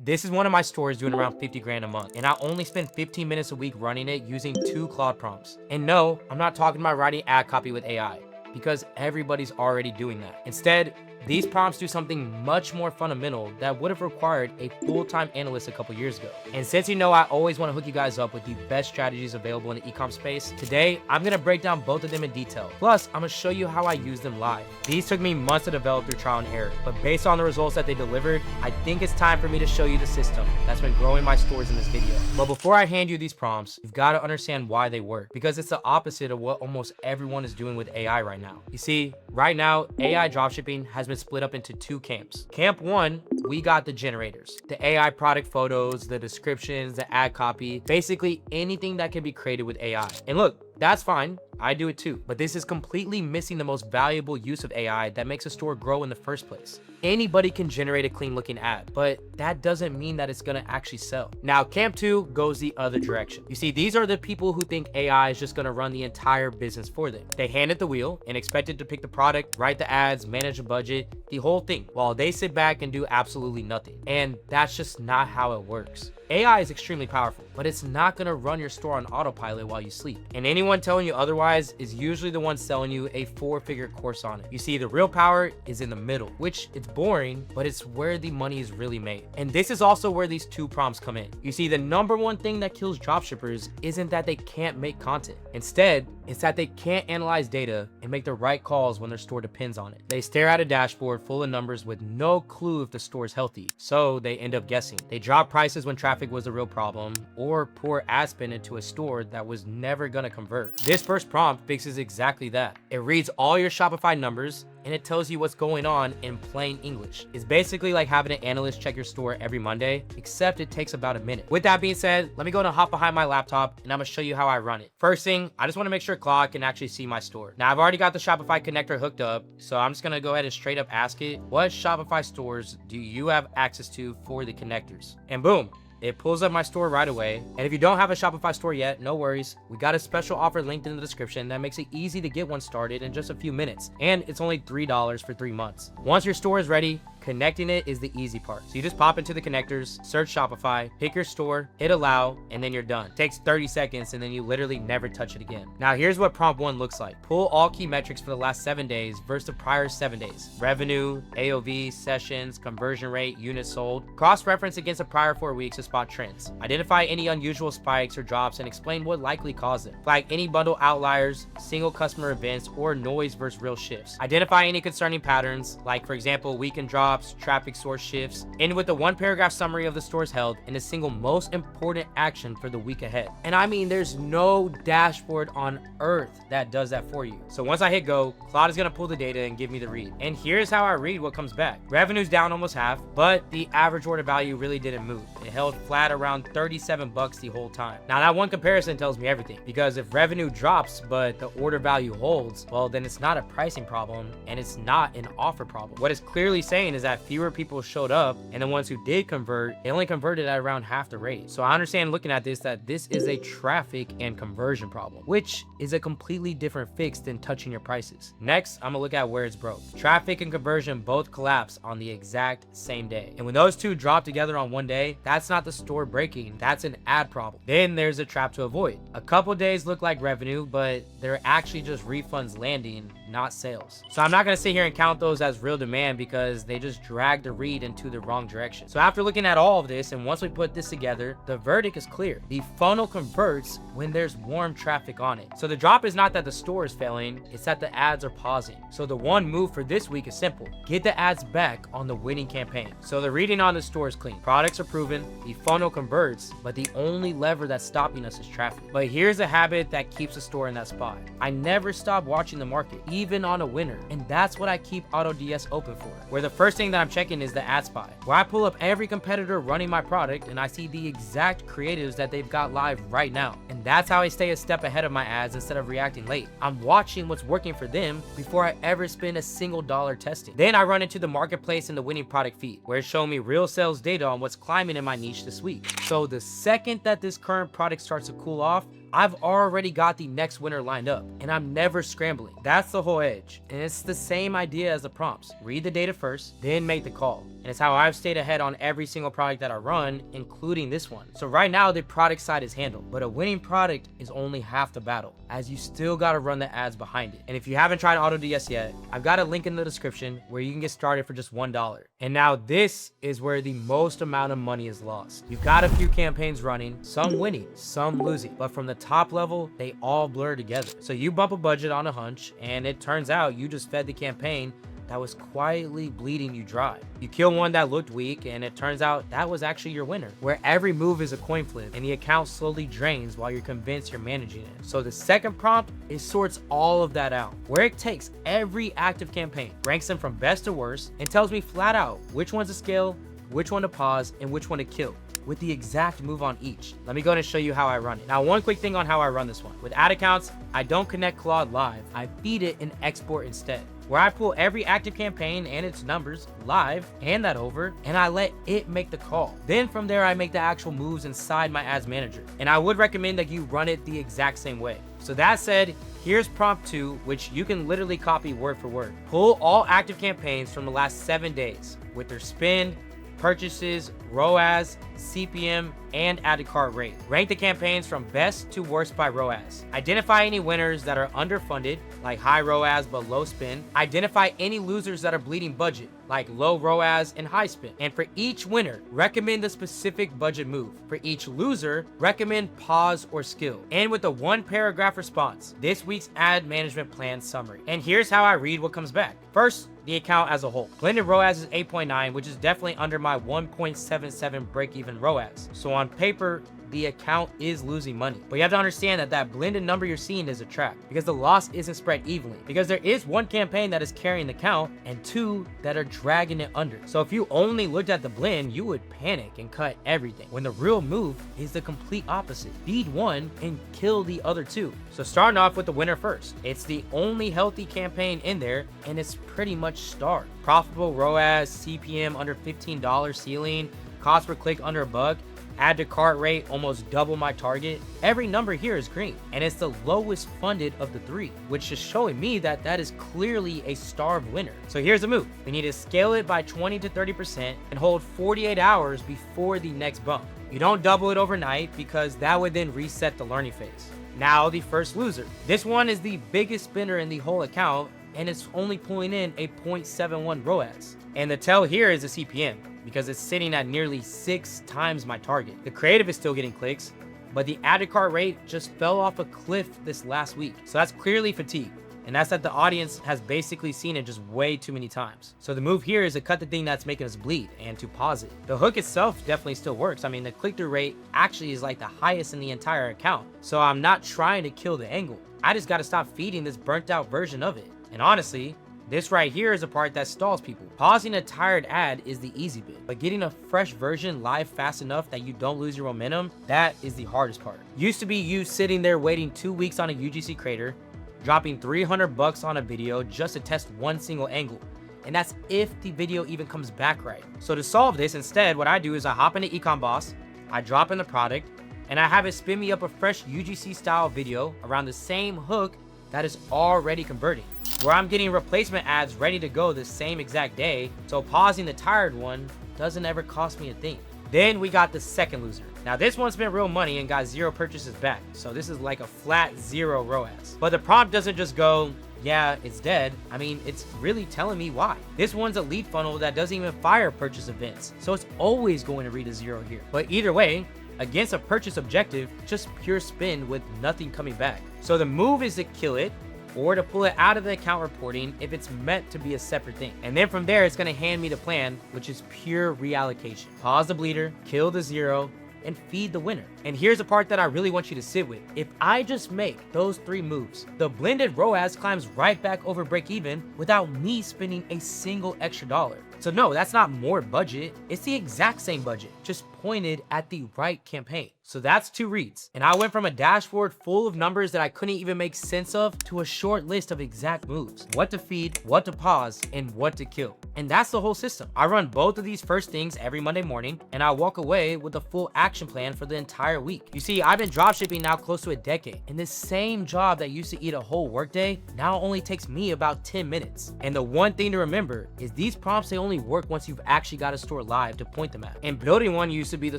This is one of my stores doing around 50 grand a month, and I only spend 15 minutes a week running it using 2 Claude prompts. And no, I'm not talking about writing ad copy with AI, because everybody's already doing that. Instead, these prompts do something much more fundamental that would have required a full-time analyst a couple years ago. And since you know I always want to hook you guys up with the best strategies available in the e-com space, today I'm going to break down both of them in detail. Plus, I'm going to show you how I use them live. These took me months to develop through trial and error, but based on the results that they delivered, I think it's time for me to show you the system that's been growing my stores in this video. But before I hand you these prompts, you've got to understand why they work, because it's the opposite of what almost everyone is doing with AI right now. You see, right now, AI dropshipping has been split up into 2 camps. Camp 1, we got the generators, the AI product photos, the descriptions, the ad copy, basically anything that can be created with AI. And look, that's fine. I do it too. But this is completely missing the most valuable use of AI that makes a store grow in the first place. Anybody can generate a clean looking ad, but that doesn't mean that it's gonna actually sell. Now, camp 2 goes the other direction. You see, these are the people who think AI is just gonna run the entire business for them. They hand it the wheel and expect it to pick the product, write the ads, manage the budget, the whole thing, while they sit back and do absolutely nothing. And that's just not how it works. AI is extremely powerful, but it's not gonna run your store on autopilot while you sleep. And anyone telling you otherwise is usually the one selling you a 4-figure course on it. You see, the real power is in the middle, which it's boring, but it's where the money is really made. And this is also where these 2 prompts come in. You see, the number one thing that kills dropshippers isn't that they can't make content. Instead, it's that they can't analyze data and make the right calls when their store depends on it. They stare at a dashboard full of numbers with no clue if the store is healthy, so they end up guessing. They drop prices when traffic was the real problem, or pour ad spend into a store that was never gonna convert. This first prompt fixes exactly that. It reads all your Shopify numbers and it tells you what's going on in plain English. It's basically like having an analyst check your store every Monday, except it takes about a minute. With that being said, let me go and hop behind my laptop and I'm gonna show you how I run it. First thing, I just wanna make sure Claude can actually see my store. Now, I've already got the Shopify connector hooked up, so I'm just gonna go ahead and straight up ask it, what Shopify stores do you have access to for the connectors? And boom, it pulls up my store right away. And if you don't have a Shopify store yet, no worries. We got a special offer linked in the description that makes it easy to get one started in just a few minutes. And it's only $3 for 3 months. Once your store is ready, connecting it is the easy part. So you just pop into the connectors, search Shopify, pick your store, hit allow, and then you're done. It takes 30 seconds and then you literally never touch it again. Now here's what prompt 1 looks like. Pull all key metrics for the last 7 days versus the prior 7 days. Revenue, AOV, sessions, conversion rate, units sold. Cross-reference against the prior 4 weeks to spot trends. Identify any unusual spikes or drops and explain what likely caused them. Flag any bundle outliers, single customer events, or noise versus real shifts. Identify any concerning patterns, like for example, weekend drops, traffic source shifts. End with a 1-paragraph summary of the stores held and a single most important action for the week ahead. And I mean, there's no dashboard on earth that does that for you. So once I hit go, Claude is gonna pull the data and give me the read. And here's how I read what comes back. Revenue's down almost half, but the average order value really didn't move. It held flat around 37 bucks the whole time. Now that one comparison tells me everything, because if revenue drops but the order value holds, well, then it's not a pricing problem and it's not an offer problem. What it's clearly saying is that fewer people showed up, and the ones who did convert, they only converted at around half the rate. So I understand looking at this that this is a traffic and conversion problem, which is a completely different fix than touching your prices. Next, I'm gonna look at where it's broke. Traffic and conversion both collapse on the exact same day. And when those 2 drop together on one day, that's not the store breaking, that's an ad problem. Then there's a trap to avoid. A couple days look like revenue, but they're actually just refunds landing, not sales. So I'm not gonna sit here and count those as real demand because they just drag the read into the wrong direction. So after looking at all of this, and once we put this together, the verdict is clear. The funnel converts when there's warm traffic on it. So the drop is not that the store is failing, it's that the ads are pausing. So the one move for this week is simple. Get the ads back on the winning campaign. So the reading on the store is clean. Products are proven, the funnel converts, but the only lever that's stopping us is traffic. But here's a habit that keeps the store in that spot. I never stop watching the market, even on a winner. And that's what I keep AutoDS open for, where the first thing that I'm checking is the ad spy, where I pull up every competitor running my product and I see the exact creatives that they've got live right now. And that's how I stay a step ahead of my ads instead of reacting late. I'm watching what's working for them before I ever spend a single dollar testing. Then I run into the marketplace and the winning product feed, where it's showing me real sales data on what's climbing in my niche this week. So the second that this current product starts to cool off, I've already got the next winner lined up and I'm never scrambling. That's the whole edge. And it's the same idea as the prompts. Read the data first, then make the call. And it's how I've stayed ahead on every single product that I run, including this one. So right now the product side is handled, but a winning product is only half the battle, as you still gotta run the ads behind it. And if you haven't tried AutoDS yet, I've got a link in the description where you can get started for just $1. And now this is where the most amount of money is lost. You've got a few campaigns running, some winning, some losing, but from the top level, they all blur together. So you bump a budget on a hunch, and it turns out you just fed the campaign that was quietly bleeding you dry. You kill one that looked weak, and it turns out that was actually your winner, where every move is a coin flip and the account slowly drains while you're convinced you're managing it. So the second prompt, it sorts all of that out, where it takes every active campaign, ranks them from best to worst, and tells me flat out which one's to scale, which one to pause, and which one to kill, with the exact move on each. Let me go and show you how I run it. Now, one quick thing on how I run this one. With ad accounts, I don't connect Claude live. I feed it and export instead, where I pull every active campaign and its numbers live, hand that over, and I let it make the call. Then from there, I make the actual moves inside my ads manager. And I would recommend that you run it the exact same way. So that said, here's prompt 2, which you can literally copy word for word. Pull all active campaigns from the last 7 days with their spend, purchases, ROAS, CPM, and added cart rate. Rank the campaigns from best to worst by ROAS. Identify any winners that are underfunded, like high ROAS but low spend. Identify any losers that are bleeding budget, like low ROAS and high spend. And for each winner, recommend a specific budget move. For each loser, recommend pause or skill. And with a 1-paragraph response, this week's ad management plan summary. And here's how I read what comes back. First, the account as a whole. Blended ROAS is 8.9, which is definitely under my 1.77 break-even ROAS. So on paper, the account is losing money. But you have to understand that that blended number you're seeing is a trap, because the loss isn't spread evenly, because there is 1 campaign that is carrying the count and 2 that are dragging it under. So if you only looked at the blend, you would panic and cut everything, when the real move is the complete opposite. Feed 1 and kill the other 2. So starting off with the winner first. It's the only healthy campaign in there, and it's pretty much starved. Profitable ROAS, CPM under $15 ceiling, cost per click under $1, add to cart rate almost double my target. Every number here is green, and it's the lowest funded of the 3, which is showing me that that is clearly a starved winner. So here's the move. We need to scale it by 20 to 30% and hold 48 hours before the next bump. You don't double it overnight, because that would then reset the learning phase. Now the first loser. This one is the biggest spender in the whole account, and it's only pulling in a 0.71 ROAS. And the tell here is the CPM, because it's sitting at nearly 6 times my target. The creative is still getting clicks, but the added cart rate just fell off a cliff this last week. So that's clearly fatigue. And that's that the audience has basically seen it just way too many times. So the move here is to cut the thing that's making us bleed and to pause it. The hook itself definitely still works. I mean, the click-through rate actually is like the highest in the entire account. So I'm not trying to kill the angle. I just got to stop feeding this burnt out version of it. And honestly, this right here is a part that stalls people. Pausing a tired ad is the easy bit, but getting a fresh version live fast enough that you don't lose your momentum, that is the hardest part. Used to be you sitting there waiting 2 weeks on a UGC creator, dropping $300 on a video just to test one single angle. And that's if the video even comes back right. So to solve this, instead, what I do is I hop into Econ Boss, I drop in the product, and I have it spin me up a fresh UGC style video around the same hook that is already converting, where I'm getting replacement ads ready to go the same exact day, so pausing the tired one doesn't ever cost me a thing. Then we got the second loser. Now this one spent real money and got 0 purchases back, so this is like a flat 0 ROAS. But the prompt doesn't just go, yeah, it's dead. I mean, it's really telling me why. This one's a lead funnel that doesn't even fire purchase events, so it's always going to read a 0 here. But either way, against a purchase objective, just pure spin with nothing coming back. So the move is to kill it, or to pull it out of the account reporting if it's meant to be a separate thing. And then from there, it's gonna hand me the plan, which is pure reallocation. Pause the bleeder, kill the 0, and feed the winner. And here's the part that I really want you to sit with. If I just make those 3 moves, the blended ROAS climbs right back over break even without me spending a single extra dollar. So no, that's not more budget. It's the exact same budget, just pointed at the right campaign. So that's 2 reads. And I went from a dashboard full of numbers that I couldn't even make sense of to a short list of exact moves, what to feed, what to pause, and what to kill. And that's the whole system. I run both of these first things every Monday morning, and I walk away with a full action plan for the entire week. You see, I've been dropshipping now close to a decade, and this same job that used to eat a whole workday now only takes me about 10 minutes. And the one thing to remember is these prompts, they only only work once you've actually got a store live to point them at. And building one used to be the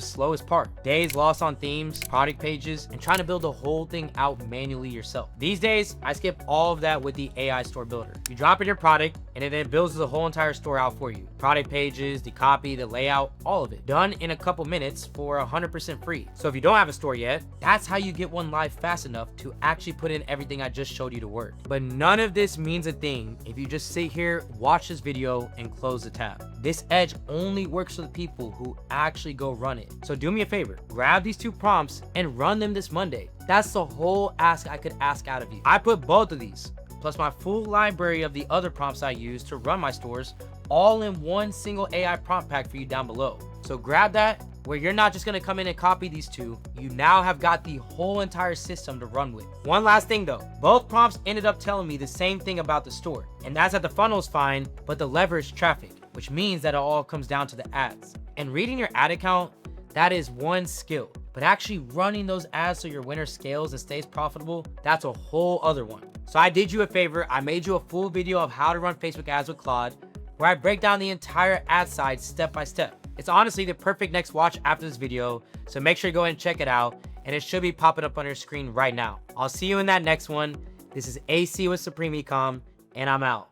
slowest part. Days lost on themes, product pages, and trying to build the whole thing out manually yourself. These days, I skip all of that with the AI store builder. You drop in your product, and it then builds the whole entire store out for you. Product pages, the copy, the layout, all of it. Done in a couple minutes for 100% free. So if you don't have a store yet, that's how you get one live fast enough to actually put in everything I just showed you to work. But none of this means a thing if you just sit here, watch this video, and close the tab. This edge only works for the people who actually go run it. So do me a favor, grab these 2 prompts and run them this Monday. That's the whole ask I could ask out of you. I put both of these, plus my full library of the other prompts I use to run my stores, all in one single AI prompt pack for you down below. So grab that, where you're not just gonna come in and copy these 2, you now have got the whole entire system to run with. One last thing though, both prompts ended up telling me the same thing about the store, and that's that the funnel is fine, but the lever is traffic, which means that it all comes down to the ads. And reading your ad account, that is one skill, but actually running those ads so your winner scales and stays profitable, that's a whole other one. So I did you a favor, I made you a full video of how to run Facebook ads with Claude, where I break down the entire ad side step by step. It's honestly the perfect next watch after this video, so make sure you go ahead and check it out, and it should be popping up on your screen right now. I'll see you in that next one. This is AC with Supreme Ecom, and I'm out.